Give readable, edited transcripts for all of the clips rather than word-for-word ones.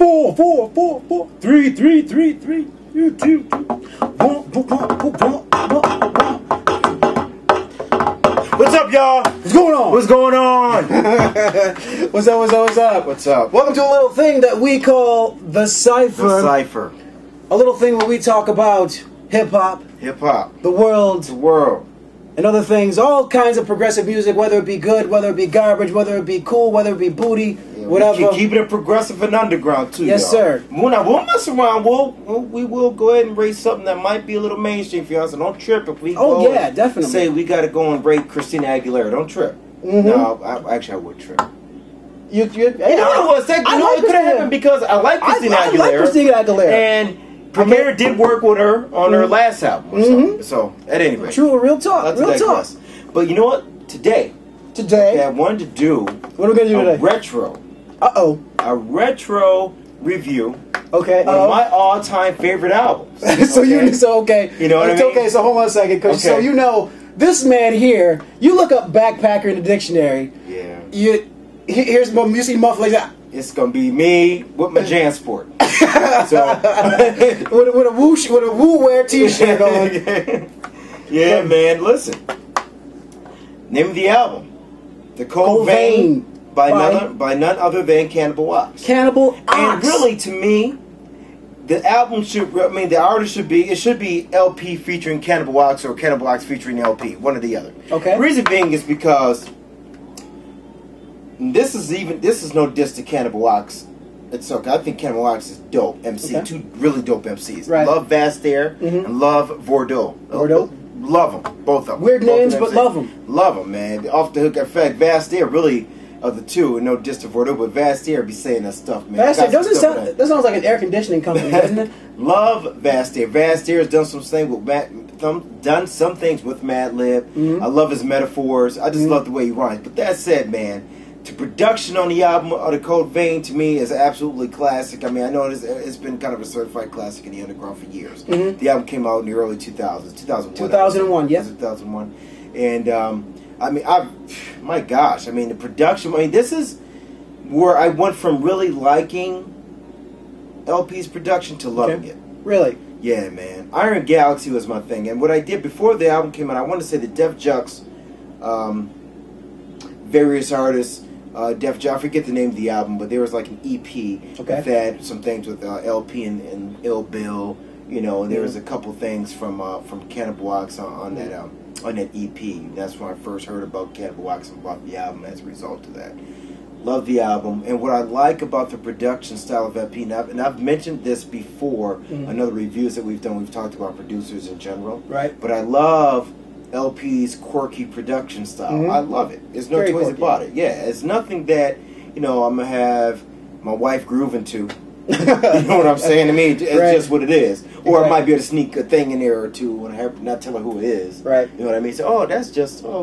4, 4, 4, 4, 3, 3, 3, 3, 2, 2, 1. What's up, y'all? What's going on? What's going on? What's up, what's up, what's up? What's up? Welcome to a little thing that we call the Cipher. The Cipher. A little thing where we talk about hip-hop. Hip-hop. The world. The world. And other things. All kinds of progressive music, whether it be good, whether it be garbage, whether it be cool, whether it be booty, whatever. We keep it progressive and underground, too, Yes, y'all. sir. We'll mess around. We will go ahead and rate something that might be a little mainstream for y'all, so don't trip if we Oh, yeah, definitely. say we got to go and rate Christina Aguilera. Don't trip. Mm-hmm. No, I would trip. Hey, You know what? It could have happened because I like Christina Aguilera. I like Christina Aguilera. And Premier did work with her on her last album. Mm-hmm. So, at any rate. True, real talk. Real talk. But you know what? Today, I wanted to do what are we going to do today? retro. A retro review. Okay. One of my all-time favorite albums. Okay. You know what I mean? Okay, so hold on a second. So you know, this man here, you look up backpacker in the dictionary. Yeah. Here's you see Muff like that. It's gonna be me with my JanSport. with a woo wear t-shirt on. Yeah, man. Listen. Name of the album: The Cold Vein by none other than Cannibal Ox. Cannibal Ox. And really, to me, the album the artist should be LP featuring Cannibal Ox or Cannibal Ox featuring LP, one or the other. Okay. The reason being is because this is no diss to Cannibal Ox. It's okay. I think Cannibal Ox is dope MC. Okay. Two really dope MCs. Right. Love Vastair and love Vordeaux. Love them, both of them. Weird names, but love them. Love them, man. Off the hook. In fact, Vastair really of the two, no diss to Vordeaux, but Vastair be saying that stuff, man. Vastair that sounds like an air conditioning company, doesn't it? Love Vastair. Vastair has done some things with Madlib. I love his metaphors. I just love the way he rhymes. But that said, man, the production on the album of The Cold Vein to me is absolutely classic. I mean, I know it's been kind of a certified classic in the underground for years. The album came out in the early 2000s, 2001, yeah. 2001. And I mean, my gosh, I mean, the production, I mean, this is where I went from really liking LP's production to loving it. Really? Yeah, man. Iron Galaxy was my thing. And what I did before the album came out, I want to say the Def Jux, various artists, I forget the name of the album, but there was like an EP that had some things with LP and Ill Bill, you know, and there was a couple things from Cannibal Ox on that EP. That's when I first heard about Cannibal Ox and bought the album as a result of that. Love the album, and what I like about the production style of LP, and I've mentioned this before in other reviews that we've done, we've talked about producers in general, right? But I love LP's quirky production style. I love it. There's no two ways about it. Yeah, it's nothing that, you know, I'm going to have my wife grooving to. You know what I'm saying? To me, it's just what it is. Or I might be able to sneak a thing in there or two when I have not tell her who it is. Right. You know what I mean? So,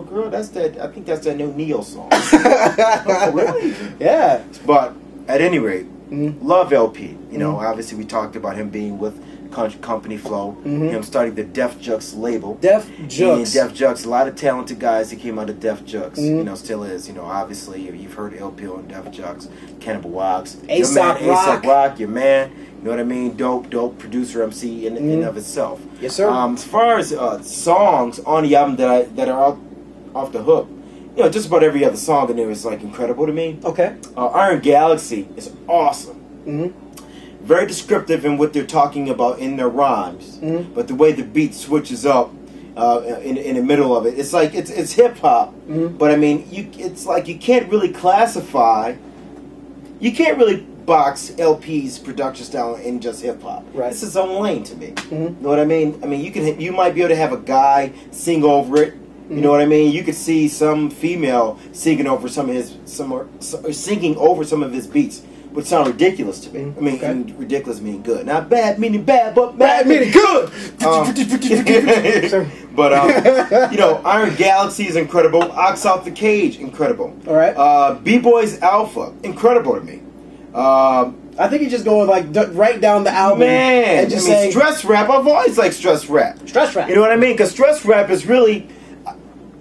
girl, I think that's that new Neo song. Oh, really? Yeah. But at any rate, love LP. You know, obviously we talked about him being with Company Flow, him starting the Def Jux label. Def Jux, a lot of talented guys that came out of Def Jux, you know, still is. You know, obviously you've heard LP on Def Jux, Cannibal Ox, A$AP Rock, your man. You know what I mean? Dope producer MC in and of itself. Yes, sir. As far as songs on the album that are off the hook, you know, just about every other song in there is like incredible to me. Okay. Iron Galaxy is awesome. Very descriptive in what they're talking about in their rhymes, but the way the beat switches up in the middle of it, it's like it's hip hop. But I mean, it's like you can't really box LP's production style in just hip hop. Right. It's its own lane to me. You know what I mean? I mean, you might be able to have a guy sing over it. You know what I mean? You could see some female singing over some of his beats. Would sound ridiculous to me. I mean, and ridiculous meaning good. Not bad meaning bad, but bad meaning good. But you know, Iron Galaxy is incredible. Ox Out the Cage, incredible. All right. B-Boy's Alpha, incredible to me. I think he's just going like right down the album. Man, and just saying, stress rap. I've always liked stress rap. Stress rap. You know what I mean? Because stress rap is really,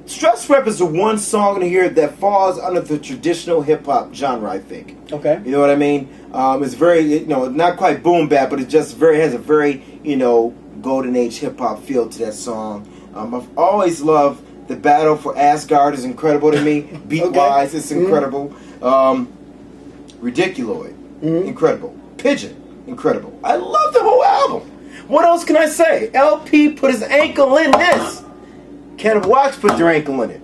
Stress Rep is the one song in here that falls under the traditional hip hop genre, I think. Okay. You know what I mean? It's very, you know, not quite boom bap, but it just has a very, you know, golden age hip hop feel to that song. I've always loved the battle for Asgard is incredible to me. Beat wise, it's incredible. Ridiculoid, incredible. Pigeon, incredible. I love the whole album. What else can I say? LP put his ankle in this. Cannibal Ox put their ankle in it.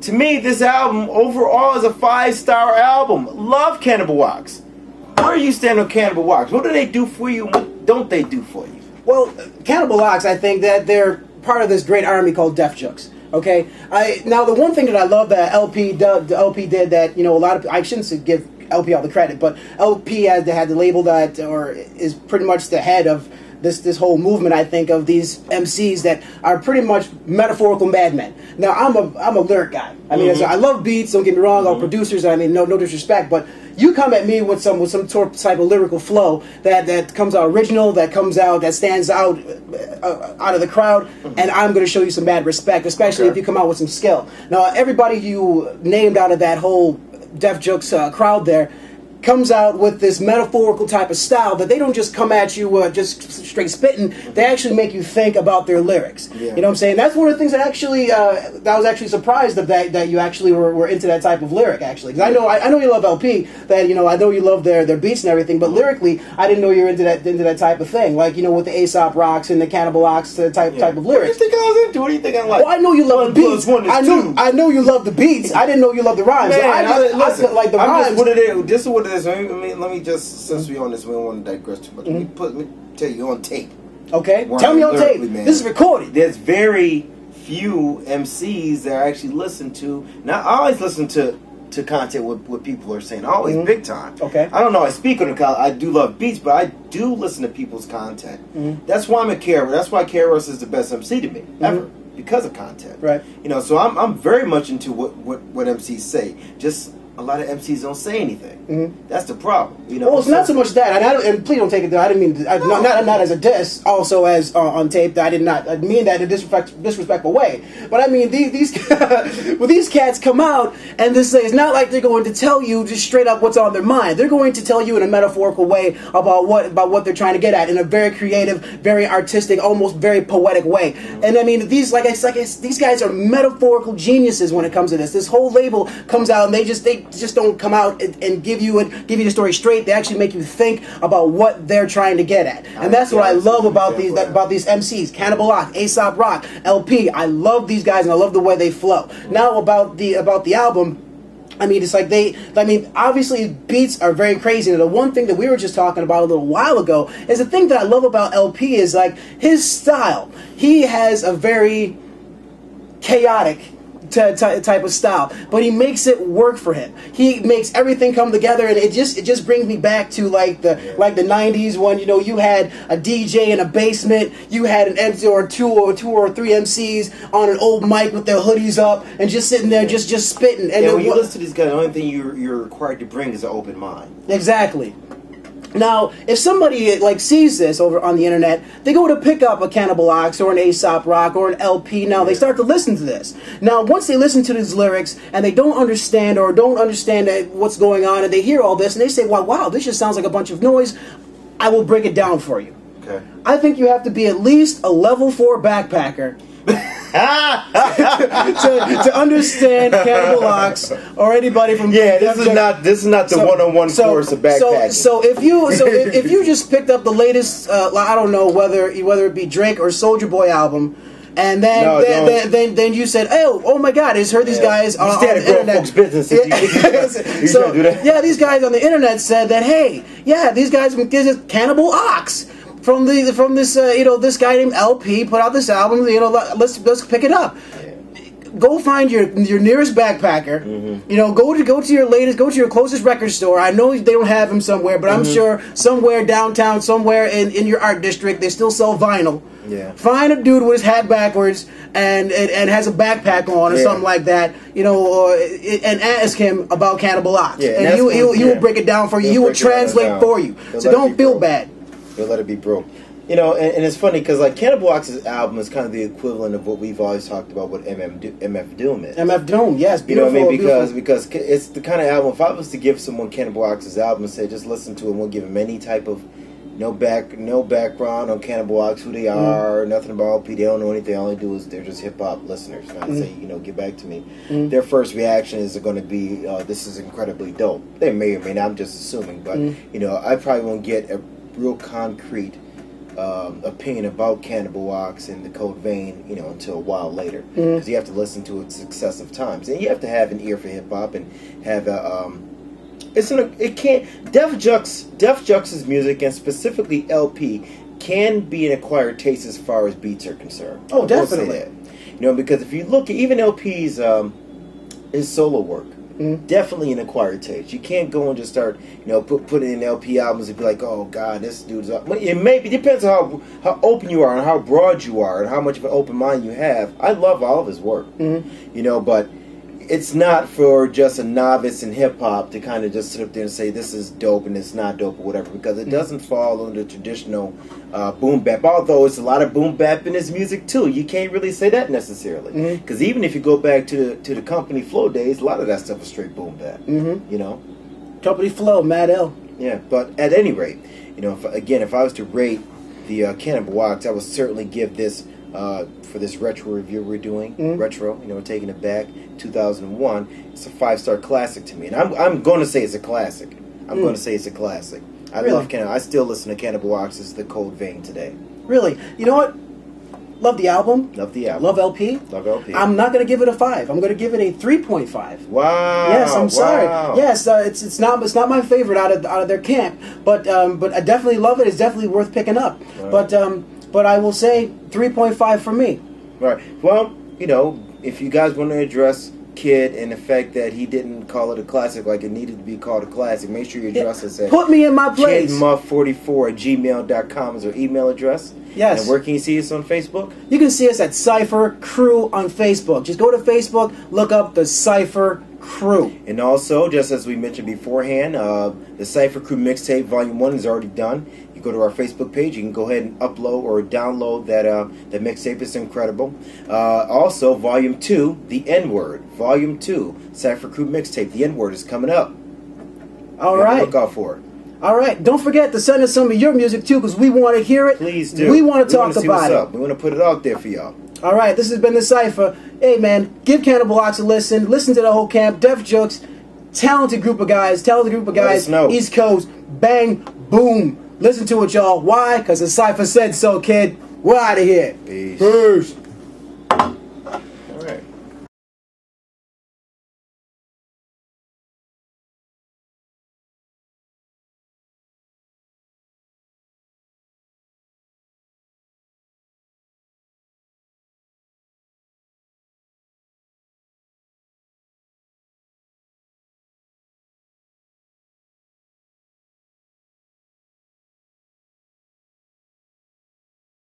To me, this album overall is a 5-star album. Love Cannibal Ox. Where you stand on Cannibal Ox? What do they do for you? What don't they do for you? Well, Cannibal Ox, I think that they're part of this great army called Def Jux. Okay. Now the one thing that I love that LP did that, you know, a lot of, I shouldn't give LP all the credit, but LP had the label that, or is pretty much the head of this whole movement, I think, of these MCs that are pretty much metaphorical madmen. Now I'm a lyric guy. I mean, I love beats. Don't get me wrong. All producers. I mean, no disrespect, but you come at me with some type of lyrical flow that comes out original, that comes out, that stands out of the crowd, and I'm going to show you some mad respect, especially if you come out with some skill. Now, everybody you named out of that whole Def Jux crowd there comes out with this metaphorical type of style that they don't just come at you just straight spitting. They actually make you think about their lyrics. You know what I'm saying? That's one of the things that actually that I was actually surprised that you actually were into that type of lyric, actually. Because I know you love LP. That, you know, I know you love their beats and everything, but lyrically, I didn't know you were into that type of thing. Like, you know, with the Aesop Rocks and the Cannibal Ox type of lyrics. What do you think I was into? What do you think I like? Well, I know you love the beats. I know you love the beats. I didn't know you love the rhymes. Man, I like the rhymes. This is what it is. Let me just, since we're on this, we don't want to digress too much. Let me tell you on tape. Okay, tell me on tape. Man. This is recorded. There's very few MCs that I actually listen to. Now, I always listen to content what people are saying. Always big time. Okay. I don't know. I speak on the I do love beats, but I do listen to people's content. That's why I'm a K-Ross. That's why K-Ross is the best MC to me ever, because of content. Right. You know, so I'm very much into what MCs say. Just a lot of MCs don't say anything. That's the problem. You know. Well, it's not so much that, and please don't take it there. I didn't mean not as a diss. Also, as on tape, that I did not mean that in a disrespectful way. But I mean these when these cats come out and this it's not like they're going to tell you just straight up what's on their mind. They're going to tell you in a metaphorical way about what they're trying to get at in a very creative, very artistic, almost very poetic way. And I mean these these guys are metaphorical geniuses when it comes to this. This whole label comes out and they just don't come out and give you the story straight. They actually make you think about what they're trying to get at, and that's what I love about these MCs. Cannibal Ox, Aesop Rock, LP. I love these guys and I love the way they flow. Now about the album. I mean, it's like obviously beats are very crazy. And the one thing that we were just talking about a little while ago is the thing that I love about LP is like his style. He has a very chaotic type of style, but he makes it work for him. He makes everything come together, and it just brings me back to like the 90s when, you know, you had a DJ in a basement, you had an MC or two or three MCs on an old mic with their hoodies up and just sitting there just spitting. And when you listen to these guys, the only thing you're required to bring is an open mind. Exactly. Now, if somebody like sees this over on the internet, they go to pick up a Cannibal Ox or an Aesop Rock or an LP. Now, they start to listen to this. Now, once they listen to these lyrics and they don't understand what's going on, and they hear all this and they say, wow, this just sounds like a bunch of noise, I will break it down for you. Okay. I think you have to be at least a level 4 backpacker to understand Cannibal Ox or anybody from this is not the one-on-one course of backpacking. So if you just picked up the latest I don't know whether it be Drake or Soulja Boy album, and then you said, oh my God, I just heard these guys on the internet. Folks' business. These guys on the internet said that, hey, these guys, this is Cannibal Ox. From this this guy named LP put out this album. Let's pick it up. Go find your nearest backpacker. Go to your closest record store. I know they don't have them somewhere, but I'm sure somewhere downtown, somewhere in your art district, they still sell vinyl. Yeah. Find a dude with his hat backwards and has a backpack on or something like that, and ask him about Cannibal Ox. And he will break it down for you. He will translate for you. So don't feel bad. He'll let it be broke. You know, and it's funny because like Cannibal Ox's album is kind of the equivalent of what we've always talked about what MF Doom is. MF Doom, yes, beautiful. You know what I mean? Because it's the kind of album. If I was to give someone Cannibal Ox's album and say just listen to it, and we'll give them any type of no background on Cannibal Ox, who they are, nothing about LP. They don't know anything. All they do is they're just hip hop listeners. Not to say get back to me. Their first reaction is going to be this is incredibly dope. They may or may not. I'm just assuming, but I probably won't get a real concrete opinion about Cannibal Ox and the Code Vein, until a while later, because you have to listen to it successive times, and you have to have an ear for hip hop and have a. Def Jux's music, and specifically LP, can be an acquired taste as far as beats are concerned. Oh, definitely. Because if you look at even LP's his solo work. Definitely an acquired taste. You can't go and just start, putting in LP albums and be like, oh God, this dude's up. It depends on how open you are and how broad you are and how much of an open mind you have. I love all of his work, but it's not for just a novice in hip hop to kind of just sit up there and say this is dope and it's not dope or whatever, because it doesn't fall under traditional boom bap. Although it's a lot of boom bap in his music too. You can't really say that necessarily, because even if you go back to the Company Flow days, a lot of that stuff was straight boom bap. Company Flow, Mad L. Yeah, but at any rate, if I was to rate the Cannibal Ox, I would certainly give this. For this retro review we're doing, retro, we're taking it back, 2001. It's a 5-star classic to me, and I'm going to say it's a classic. I'm going to say it's a classic. I love Cannibal. I still listen to Cannibal Ox's The Code Vein today. Really? You know what? Love the album. Love the album. Love LP. Love LP. I'm not going to give it a 5. I'm going to give it a 3.5. Wow. Yes, I'm sorry. Yes, it's not my favorite out of their camp, but I definitely love it. It's definitely worth picking up. Right. But I will say 3.5 for me. Right. Well, if you guys want to address Kid and the fact that he didn't call it a classic like it needed to be called a classic, make sure you address us at put me in my place. kidmuff44@gmail.com is our email address. Yes. And where can you see us on Facebook? You can see us at Cipher Crew on Facebook. Just go to Facebook, look up the Cipher Crew. And also, just as we mentioned beforehand, the Cipher Crew mixtape Volume 1 is already done. You go to our Facebook page, you can go ahead and upload or download that mixtape. It's incredible. Also, Volume 2, The N-Word. Volume 2, Cipher Crew mixtape. The N-Word is coming up. All right. Look out for it. All right. Don't forget to send us some of your music, too, because we want to hear it. Please do. We want to talk about it. We want to put it out there for y'all. All right. This has been the Cipher. Hey, man, give Cannibal Ox a listen. Listen to the whole camp. Def Jux. Talented group of guys. East Coast. Bang. Boom. Listen to it, y'all. Why? Because the Cipher said so, kid. We're out of here. Peace. Peace.